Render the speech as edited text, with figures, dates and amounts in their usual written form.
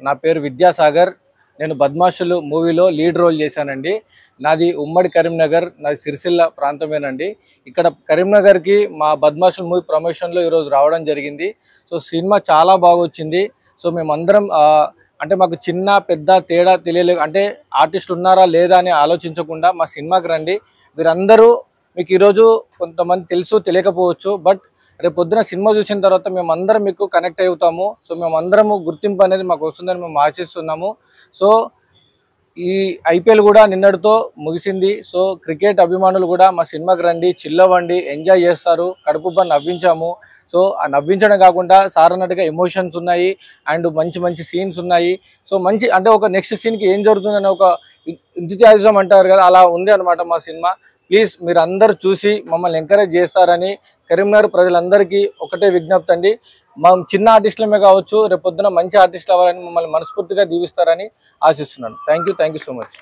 నా పేరు విద్యాసాగర్. నేను బద్మాషులు మూవీలో లీడ్ రోల్ చేశానండి. నాది ఉమ్మడి కరీంనగర్, నాది సిరిసిల్ల ప్రాంతమేనండి. ఇక్కడ కరీంనగర్కి మా బద్మాషులు మూవీ ప్రమోషన్లో ఈరోజు రావడం జరిగింది. సో సినిమా చాలా బాగా వచ్చింది. సో మేమందరం అంటే మాకు చిన్న పెద్ద తేడా తెలియలేదు, అంటే ఆర్టిస్టులు ఉన్నారా లేదా అని ఆలోచించకుండా మా సినిమాకి రండి. మీరందరూ మీకు ఈరోజు కొంతమంది తెలుసు తెలియకపోవచ్చు, బట్ రేపు పొద్దున సినిమా చూసిన తర్వాత మేమందరం మీకు కనెక్ట్ అవుతాము. సో మేమందరము గుర్తింపు అనేది మాకు వస్తుందని మేము ఆశిస్తున్నాము. సో ఈ ఐపీఎల్ కూడా నిన్నటితో ముగిసింది. సో క్రికెట్ అభిమానులు కూడా మా సినిమాకి రండి, చిల్లవండి, ఎంజాయ్ చేస్తారు. కడుపుబ్బా నవ్వించాము. సో ఆ నవ్వించడం కాకుండా సార్ అన్నట్టుగా ఎమోషన్స్ ఉన్నాయి అండ్ మంచి మంచి సీన్స్ ఉన్నాయి. సో మంచి అంటే ఒక నెక్స్ట్ సీన్కి ఏం జరుగుతుందని ఒక ఎంథూసియాజం అంటారు కదా, అలా ఉంది అనమాట మా సినిమా. ప్లీజ్ మీరు అందరూ చూసి మమ్మల్ని ఎంకరేజ్ చేస్తారని కరీంనగర్ ప్రజలందరికీ ఒకటే విజ్ఞప్తి అండి. మా చిన్న ఆర్టిస్టులమే కావచ్చు, రేపు పొద్దున మంచి ఆర్టిస్టులు అవ్వాలని మమ్మల్ని మనస్ఫూర్తిగా దీవిస్తారని ఆశిస్తున్నాను. Thank you so much.